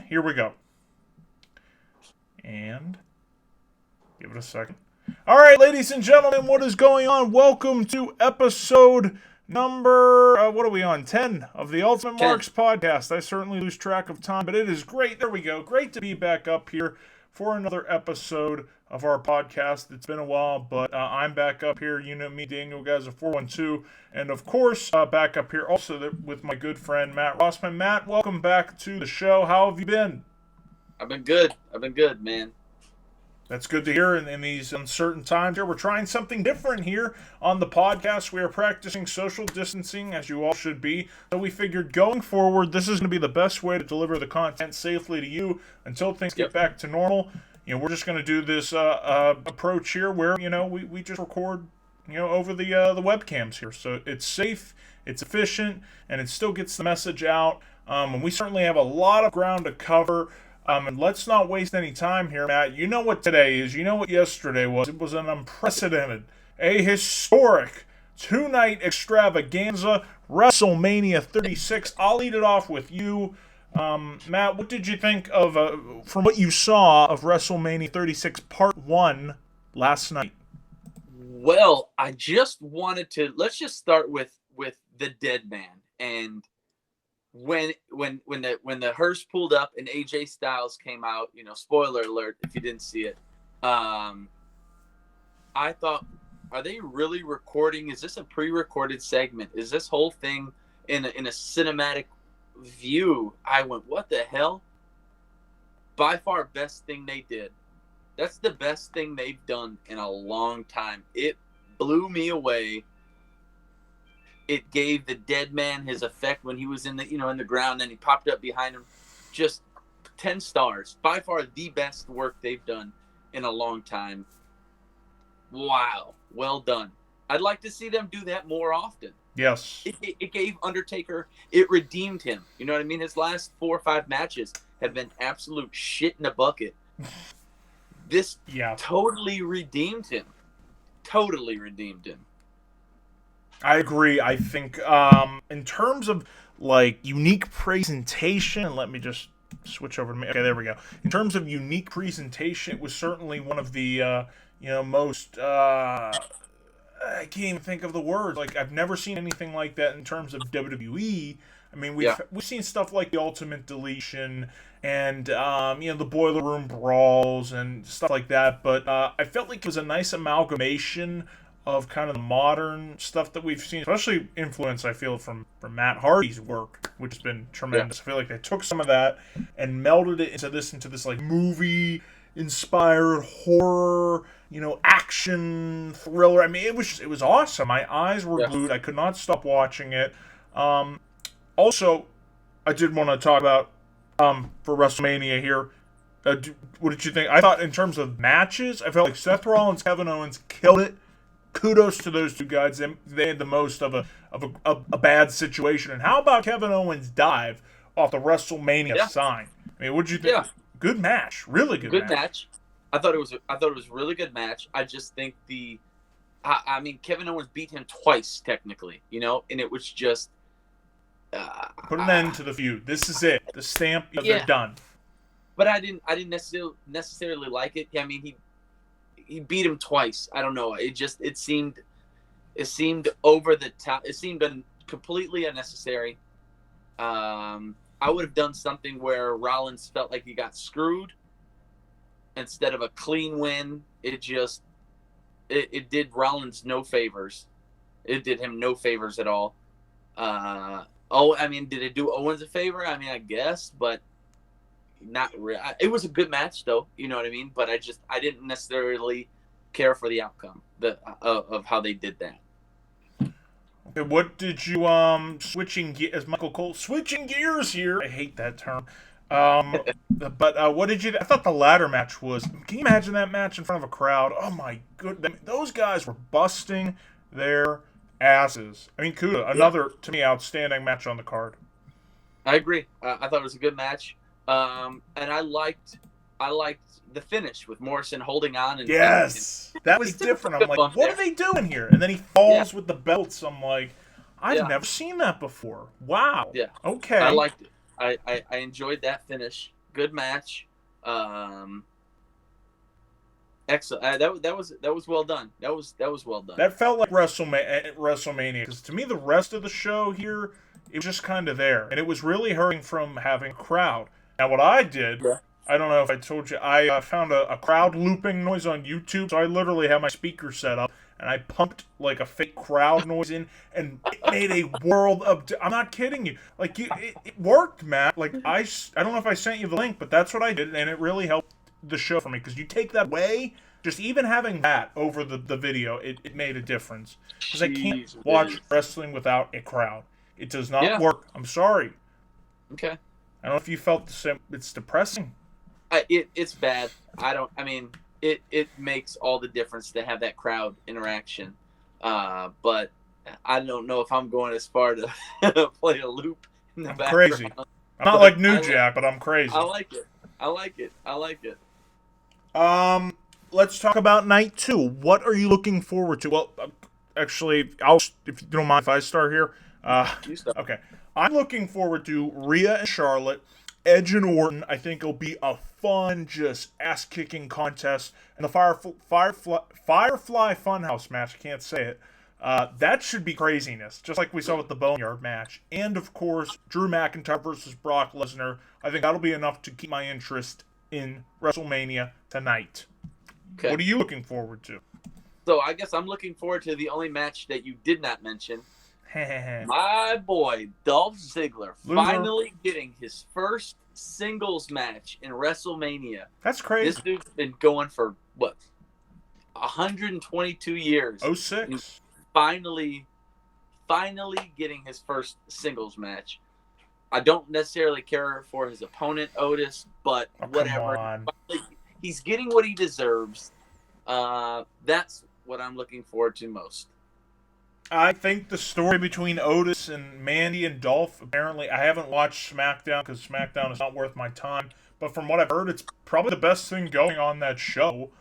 here we go. And give it a second. All right, ladies and gentlemen, what is going on? Welcome to episode number, what are we on? 10 of the Ultimate 10. Marks podcast. I certainly lose track of time, but it is great. There we go. Great to be back up here for another episode of our podcast. It's been a while, but I'm back up here. You know me, Daniel, guys, of 412. And, of course, back up here also with my good friend, Matt Rossman. Matt, welcome back to the show. How have you been? I've been good, man. That's good to hear in these uncertain times here. We're trying something different here on the podcast. We are practicing social distancing, as you all should be. So we figured going forward, this is going to be the best way to deliver the content safely to you until things get back to normal. You know, we're just going to do this approach here where, you know, we just record, you know, over the webcams here. So it's safe, it's efficient, and it still gets the message out. And we certainly have a lot of ground to cover. And let's not waste any time here, Matt. You know what today is. You know what yesterday was. It was an unprecedented, a historic two-night extravaganza, WrestleMania 36. I'll lead it off with you. Matt, what did you think of, from what you saw of WrestleMania 36 Part 1 last night? Well, I just wanted to, let's just start with the dead man. And when the hearse pulled up and AJ Styles came out, you know, spoiler alert if you didn't see it, I thought, are they really recording? Is this a pre-recorded segment? Is this whole thing in a cinematic view? I went, what the hell? By far best thing they did. That's the best thing they've done in a long time. It blew me away. It gave the dead man his effect when he was in the ground, and he popped up behind him. Just 10 stars. By far the best work they've done in a long time. Wow. Well done. I'd like to see them do that more often. Yes. It gave Undertaker, it redeemed him. You know what I mean? His last 4 or 5 matches have been absolute shit in a bucket. This totally redeemed him. Totally redeemed him. I agree. I think in terms of like unique presentation, and let me just switch over to me. Okay, there we go. In terms of unique presentation, it was certainly one of the most. I can't even think of the words. Like, I've never seen anything like that in terms of WWE. I mean, we've seen stuff like the Ultimate Deletion and the Boiler Room Brawls and stuff like that. But I felt like it was a nice amalgamation of kind of the modern stuff that we've seen, especially influence, I feel, from Matt Hardy's work, which has been tremendous. I feel like they took some of that and melded it into this like movie-inspired horror, action thriller. I mean, it was awesome. My eyes were glued. I could not stop watching it. Also, I did want to talk about for WrestleMania here. What did you think? I thought in terms of matches, I felt like Seth Rollins, Kevin Owens killed it. Kudos to those two guys. They had the most of a bad situation. And how about Kevin Owens' dive off the WrestleMania sign? I mean, what did you think? Yeah. Good match, really good match. I thought it was a really good match. I just think I mean, Kevin Owens beat him twice technically, and it was just put an end to the feud. This is it. The stamp. They're done. But I didn't necessarily like it. I mean, he beat him twice. I don't know. It seemed over the top. It seemed completely unnecessary. I would have done something where Rollins felt like he got screwed instead of a clean win. It did Rollins no favors. It did him no favors at all. I mean, did it do Owens a favor? I mean, I guess, but not really. It was a good match, though. You know what I mean? But I didn't necessarily care for the outcome of how they did that. Okay, what did you as Michael Cole switching gears here? I hate that term. But what did you? I thought the ladder match was. Can you imagine that match in front of a crowd? Oh my goodness, those guys were busting their asses. I mean, kudos. Another to me outstanding match on the card. I agree. I thought it was a good match. And I liked the finish with Morrison holding on. And yes, that was different. I'm like, what are they doing here? And then he falls with the belts. I'm like, I've never seen that before. Wow. Yeah. Okay. I liked it. I enjoyed that finish. Good match. Excellent. That was well done. That was well done. That felt like WrestleMania, because to me the rest of the show here, it was just kind of there, and it was really hurting from having a crowd. Now what I did, Yeah. I don't know if I told you, I found a crowd looping noise on YouTube, so I literally had my speaker set up, and I pumped like a fake crowd noise in, and it made a world of. I'm not kidding you. Like it worked, Matt. Like I don't know if I sent you the link, but that's what I did, and it really helped the show for me, because you take that away. Just even having that over the video, it made a difference. Because I can't watch wrestling without a crowd. It does not work. I'm sorry. Okay. I don't know if you felt the same. It's depressing. It's bad. It makes all the difference to have that crowd interaction. But I don't know if I'm going as far to play a loop in the background. Crazy. I'm not like New Jack, but I'm crazy. I like it. Let's talk about night 2. What are you looking forward to? Well, actually, if you don't mind if I start here. You start. Okay. I'm looking forward to Rhea and Charlotte, Edge and Orton. I think it'll be a fun, just ass-kicking contest. And the Firefly Funhouse match, I can't say it. That should be craziness, just like we saw with the Boneyard match. And, of course, Drew McIntyre versus Brock Lesnar. I think that'll be enough to keep my interest in WrestleMania tonight. Okay. What are you looking forward to? So I guess I'm looking forward to the only match that you did not mention. My boy, Dolph Ziggler, finally getting his first singles match in WrestleMania. That's crazy. This dude's been going for, 122 years. 06. Finally getting his first singles match. I don't necessarily care for his opponent, Otis, but whatever. Come on. He's getting what he deserves. That's what I'm looking forward to most. I think the story between Otis and Mandy and Dolph, apparently, I haven't watched SmackDown because SmackDown is not worth my time, but from what I've heard, it's probably the best thing going on that show.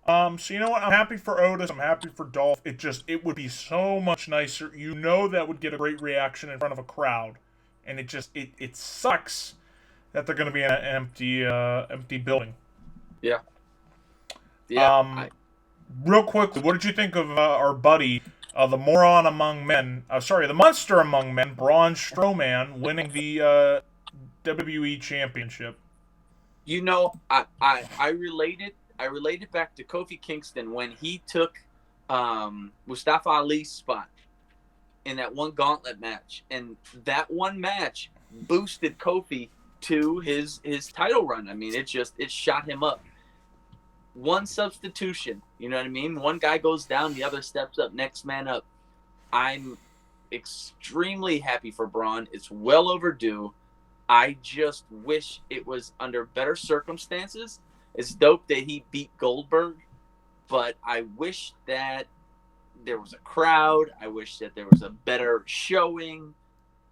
So you know what? I'm happy for Otis. I'm happy for Dolph. It would be so much nicer. You know that would get a great reaction in front of a crowd. And it sucks that they're going to be in an empty building. Yeah. Real quickly, what did you think of our buddy, the monster among men, Braun Strowman, winning the WWE Championship? You know, I related back to Kofi Kingston when he took Mustafa Ali's spot in that one gauntlet match, and that one match boosted Kofi to his title run. I mean, it shot him up. One substitution, you know what I mean? One guy goes down, the other steps up, next man up. I'm extremely happy for Braun. It's well overdue. I just wish it was under better circumstances. It's dope that he beat Goldberg, but I wish that there was a crowd. I wish that there was a better showing.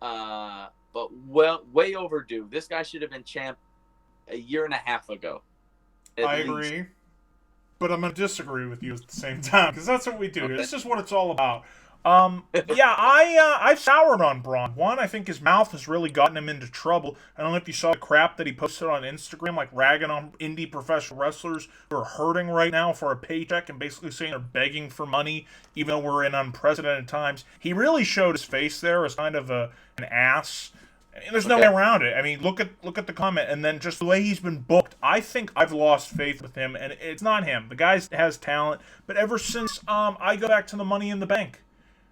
But way overdue. This guy should have been champ a year and a half ago. I agree. But I'm going to disagree with you at the same time, because that's what we do. Okay. This is what it's all about. I've soured on Braun. One, I think his mouth has really gotten him into trouble. I don't know if you saw the crap that he posted on Instagram, like ragging on indie professional wrestlers who are hurting right now for a paycheck and basically saying they're begging for money, even though we're in unprecedented times. He really showed his face there as kind of an ass. There's no way around it. I mean, look at the comment, and then just the way he's been booked. I think I've lost faith with him, and it's not him. The guy has talent, but ever since I go back to the Money in the Bank,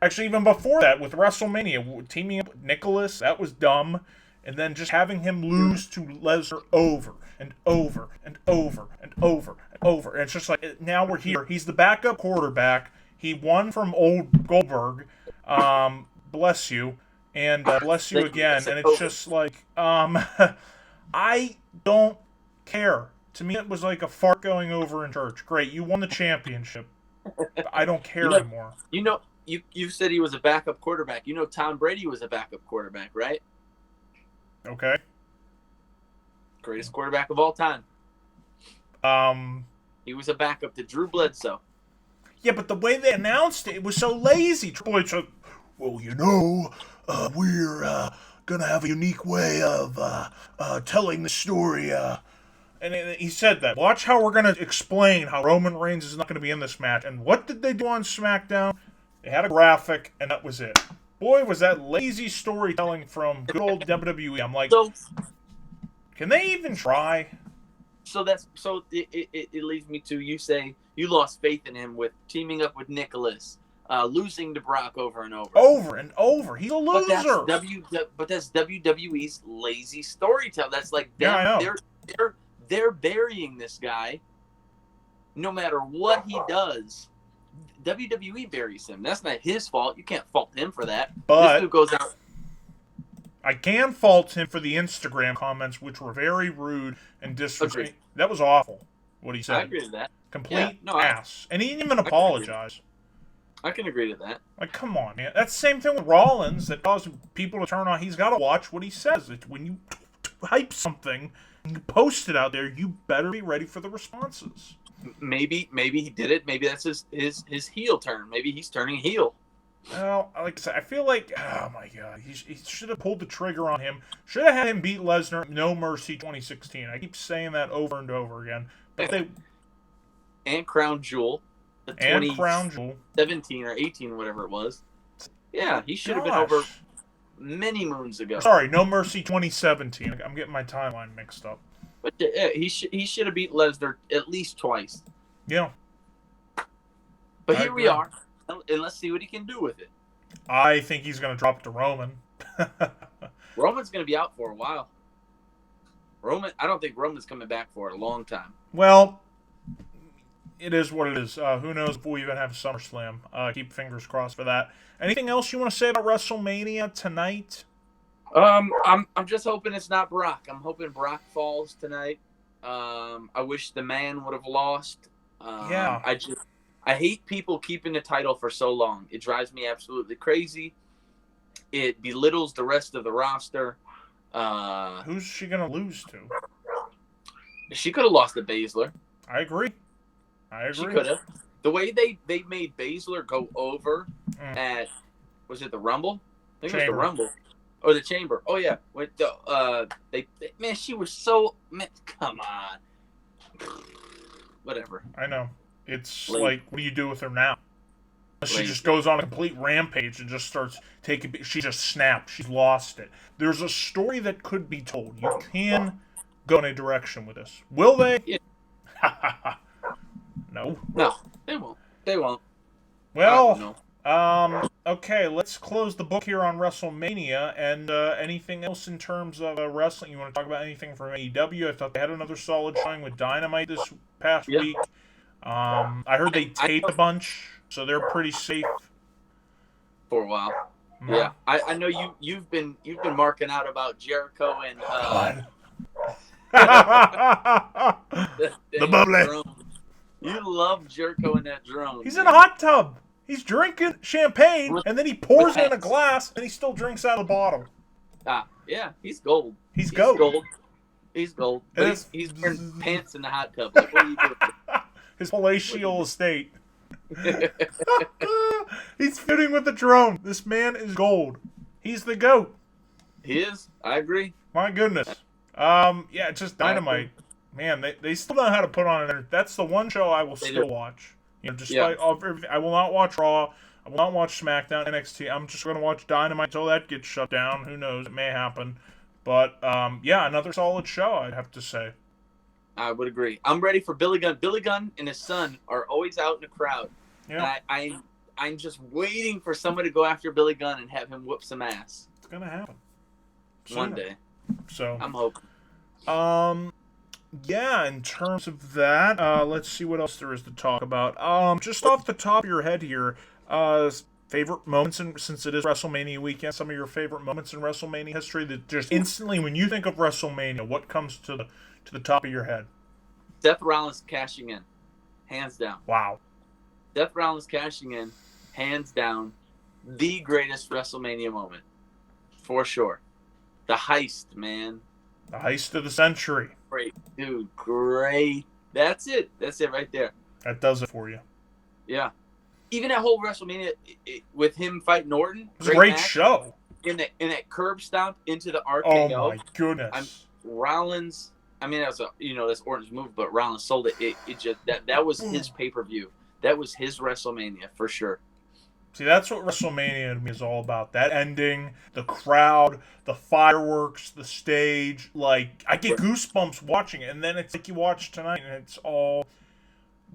actually even before that with WrestleMania, teaming up with Nicholas, that was dumb, and then just having him lose to Lesnar over and over and over and over and over, and it's just like now we're here. He's the backup quarterback. He won from old Goldberg. Bless you. And bless you again. And it's just like, I don't care. To me, it was like a fart going over in church. Great, you won the championship. But I don't care anymore. You know, you said he was a backup quarterback. You know Tom Brady was a backup quarterback, right? Okay. Greatest quarterback of all time. He was a backup to Drew Bledsoe. Yeah, but the way they announced it was so lazy. Triple H said, well, you know... we're gonna have a unique way of telling the story. And he said that. Watch how we're gonna explain how Roman Reigns is not gonna be in this match. And what did they do on SmackDown? They had a graphic, and that was it. Boy, was that lazy storytelling from good old WWE. I'm like, can they even try? So it leads me to, you say you lost faith in him with teaming up with Nicholas, losing to Brock over and over. Over and over. He's a loser. But that's WWE's lazy storytelling. That's like them, yeah, I know. They're burying this guy no matter what he does. WWE buries him. That's not his fault. You can't fault him for that. But this dude goes out. I can fault him for the Instagram comments, which were very rude and disrespectful. That was awful, what he said. I agree with that. Complete ass. And he didn't even apologize. I can agree to that. Like, come on, man. That's the same thing with Rollins that caused people to turn on. He's got to watch what he says. When you hype something and you post it out there, you better be ready for the responses. Maybe he did it. Maybe that's his heel turn. Maybe he's turning heel. Well, like I said, I feel like, oh my God, he should have pulled the trigger on him. Should have had him beat Lesnar, No Mercy 2016. I keep saying that over and over again. But and Crown Jewel. And Crown Jewel. 17 or 18, whatever it was. Yeah, he should have been over many moons ago. Sorry, No Mercy 2017. I'm getting my timeline mixed up. But he should have beat Lesnar at least twice. Yeah. But here we are, and let's see what he can do with it. I think he's going to drop it to Roman. Roman's going to be out for a while. I don't think Roman's coming back for a long time. Well, it is what it is. Who knows if we even have SummerSlam. Keep fingers crossed for that. Anything else you want to say about WrestleMania tonight? I'm just hoping it's not Brock. I'm hoping Brock falls tonight. I wish the man would have lost. Yeah. I hate people keeping the title for so long. It drives me absolutely crazy. It belittles the rest of the roster. Who's she gonna lose to? She could have lost to Baszler. I agree. She could have. The way they made Baszler go over at, was it the Rumble? I think it was the Rumble. Or the Chamber. Oh, yeah. With the, man, she was so... Man, come on. Whatever. I know. It's like, what do you do with her now? She just goes on a complete rampage and just starts taking... She just snaps. She's lost it. There's a story that could be told. You can go in a direction with this. Will they? Yeah. No. No, they won't. They won't. Well... okay, let's close the book here on WrestleMania, and anything else in terms of wrestling? You want to talk about anything from AEW? I thought they had another solid showing with Dynamite this past week. I heard they taped a bunch, so they're pretty safe. For a while. Mm-hmm. Yeah, I know you've been marking out about Jericho and the bubbly. Drone. You love Jericho in that drone. He's in a hot tub. He's drinking champagne, and then he pours it in a glass, and he still drinks out of the bottle. Yeah, he's gold. He's gold. He's gold. But he's wearing pants in the hot tub. Like, what are you doing? His palatial estate. He's fitting with the drone. This man is gold. He's the GOAT. He is. I agree. My goodness. Yeah, it's just Dynamite. Man, they still know how to put on an... That's the one show I will still watch. You know, despite everything, I will not watch Raw. I will not watch SmackDown, NXT. I'm just going to watch Dynamite until that gets shut down. Who knows? It may happen. But, yeah, another solid show, I'd have to say. I would agree. I'm ready for Billy Gunn. Billy Gunn and his son are always out in the crowd. Yeah. And I'm just waiting for someone to go after Billy Gunn and have him whoop some ass. It's going to happen. One day. So I'm hoping. Yeah, in terms of that, let's see what else there is to talk about. Just off the top of your head here, favorite moments, since it is WrestleMania weekend, some of your favorite moments in WrestleMania history that just instantly, when you think of WrestleMania, what comes to the top of your head? Seth Rollins cashing in, hands down. Wow. Seth Rollins cashing in, hands down, the greatest WrestleMania moment, for sure. The heist, man. The heist of the century. Great, dude. Great. That's it. That's it right there. That does it for you. Yeah. Even that whole WrestleMania with him fighting Orton. It was a great show. in that curb stomp into the RKO. Oh my goodness. Rollins. I mean, that's Orton's move, but Rollins sold it. It just that was his pay-per-view. That was his WrestleMania for sure. See, that's what WrestleMania to me is all about. That ending, the crowd, the fireworks, the stage. Like, I get goosebumps watching it, and then it's like you watch tonight, and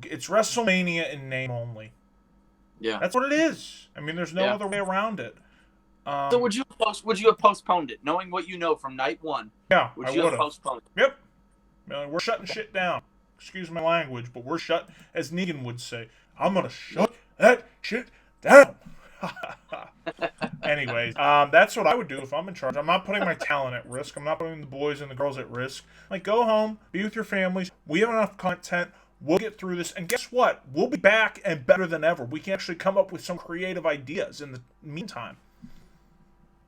it's WrestleMania in name only. Yeah, that's what it is. I mean, there's no other way around it. So would you have postponed it, knowing what you know from night one? Yeah, would you have postponed it? Yep. We're shutting shit down. Excuse my language, but we're shut, as Negan would say, I'm gonna shut that shit down. Anyways, that's what I would do if I'm in charge. I'm not putting my talent at risk. I'm not putting the boys and the girls at risk. Like, go home, be with your families. We have enough content. We'll get through this. And guess what? We'll be back and better than ever. We can actually come up with some creative ideas in the meantime.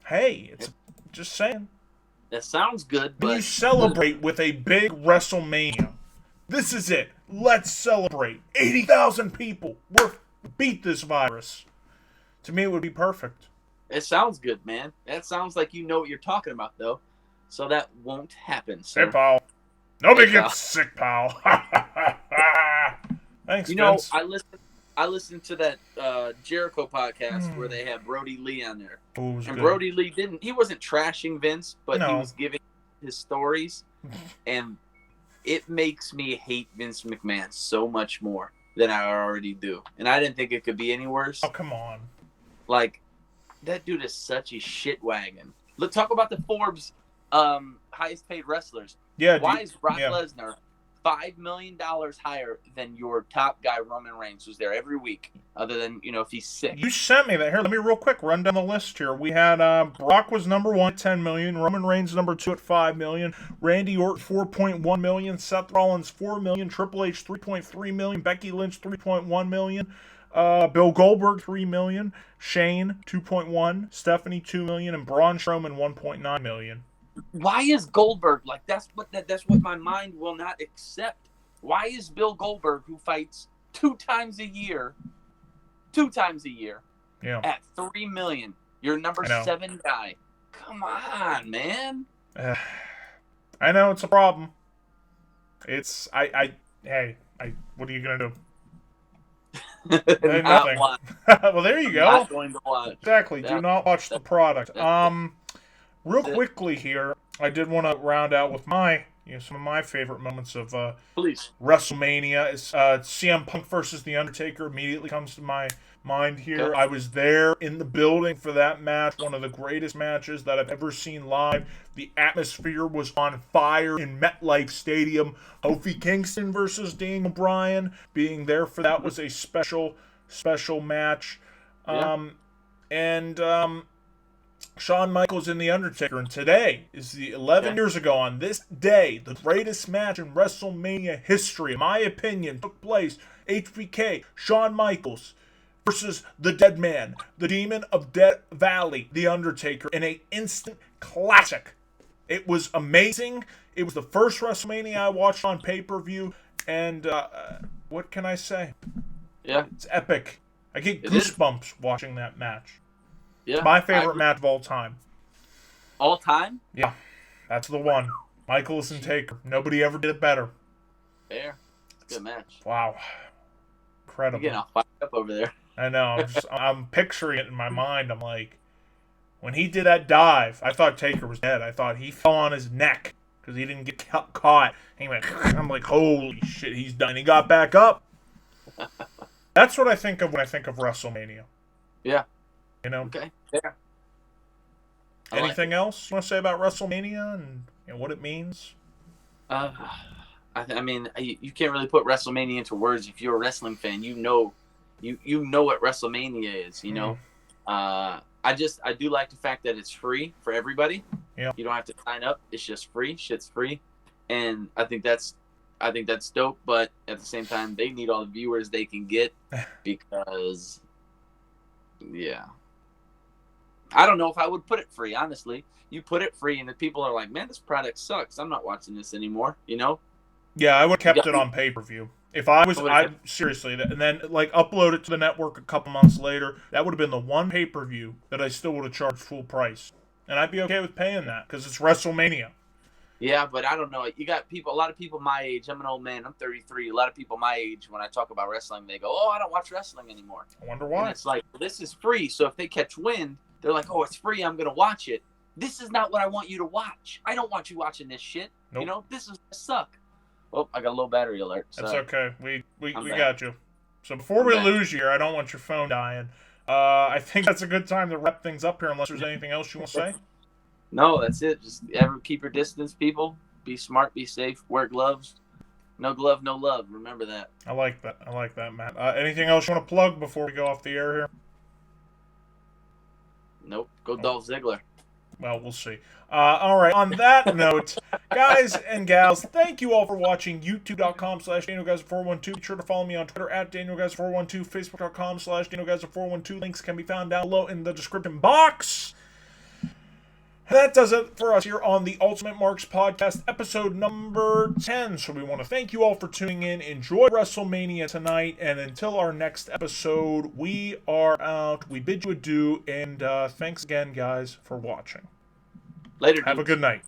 Hey, it's just saying. That sounds good, but you celebrate with a big WrestleMania. This is it. Let's celebrate. 80,000 people. We're beat this virus. To me, it would be perfect. It sounds good, man. That sounds like you know what you're talking about, though. So that won't happen, sir. Hey, pal. Nobody gets sick, pal. Thanks, You know, Vince. I listened to that Jericho podcast where they had Brody Lee on there. And good. Brody Lee he wasn't trashing Vince, but he No. was giving his stories. And it makes me hate Vince McMahon so much more than I already do. And I didn't think it could be any worse. Oh, come on. Like, that dude is such a shit wagon. Let's talk about the Forbes highest paid wrestlers. Yeah. Why is Brock Lesnar $5 million higher than your top guy, Roman Reigns, who's there every week, other than, if he's sick? You sent me that. Here, let me real quick run down the list here. We had Brock was number 1 at $10 million, Roman Reigns number 2 at $5 million, Randy Orton $4.1 million, Seth Rollins $4 million, Triple H $3.3 million, Becky Lynch $3.1 million, Bill Goldberg $3 million, Shane $2.1, Stephanie $2 million, and Braun Strowman $1.9 million. Why is Goldberg like that's what my mind will not accept? Why is Bill Goldberg, who fights two times a year, at $3 million, your number 7 guy? Come on, man. I know it's a problem. It's hey, what are you gonna do? Nothing. Well, there you go. Not going to watch. Exactly. Do not watch the product. Real quickly here, I did want to round out with some of my favorite moments of WrestleMania. It's CM Punk versus The Undertaker immediately comes to my mind here. Okay. I was there in the building for that match, one of the greatest matches that I've ever seen live. The atmosphere was on fire in MetLife Stadium. Kofi Kingston versus Daniel Bryan, being there for that was a special match. Shawn Michaels and The Undertaker. And today is the 11 years ago on this day, the greatest match in WrestleMania history, in my opinion, took place. HBK, Shawn Michaels versus the Dead Man, the Demon of Death Valley, The Undertaker, in an instant classic. It was amazing. It was the first WrestleMania I watched on pay-per-view. And what can I say? Yeah. It's epic. I get goosebumps watching that match. Yeah, my favorite match of all time. All time? Yeah, that's the one. Michaels and Taker. Nobody ever did it better. Fair. Good match. Wow. Incredible. You're getting all fired up over there. I know. I'm picturing it in my mind. I'm like, when he did that dive, I thought Taker was dead. I thought he fell on his neck because he didn't get caught. He went, I'm like, holy shit, he's done. He got back up. That's what I think of when I think of WrestleMania. Yeah. Okay. Yeah. Anything else you want to say about WrestleMania and what it means? I mean, you can't really put WrestleMania into words. If you're a wrestling fan, you know what WrestleMania is. I do like the fact that it's free for everybody. Yeah. You don't have to sign up. It's just free. Shit's free, and I think that's dope. But at the same time, they need all the viewers they can get because, yeah. I don't know if I would put it free, honestly. You put it free, and the people are like, man, this product sucks. I'm not watching this anymore, Yeah, I would have kept it on pay-per-view. If I seriously, and then like upload it to the network a couple months later, that would have been the one pay-per-view that I still would have charged full price, and I'd be okay with paying that because it's WrestleMania. Yeah, but I don't know. You got a lot of people my age. I'm an old man. I'm 33. A lot of people my age, when I talk about wrestling, they go, "Oh, I don't watch wrestling anymore." I wonder why. And it's like, well, this is free, so if they catch wind, they're like, "Oh, it's free. I'm gonna watch it." This is not what I want you to watch. I don't want you watching this shit. Nope. You know, this is suck. Oh, I got a low battery alert. That's okay. We got you. So before we lose you here, I don't want your phone dying. I think that's a good time to wrap things up here, unless there's anything else you want to say. No, that's it. Just ever keep your distance, people. Be smart, be safe, wear gloves. No glove, no love. Remember that. I like that, Matt. Anything else you want to plug before we go off the air here? Nope. Go Dolph Ziggler. Well, we'll see. All right. On that note, guys and gals, thank you all for watching. YouTube.com/DanielGuys412. Be sure to follow me on Twitter @DanielGuys412. Facebook.com/DanielGuys412. Links can be found down below in the description box. And that does it for us here on the Ultimate Marks Podcast, episode number 10. So we want to thank you all for tuning in. Enjoy WrestleMania tonight. And until our next episode, we are out. We bid you adieu. And thanks again, guys, for watching. Later. Have a good night.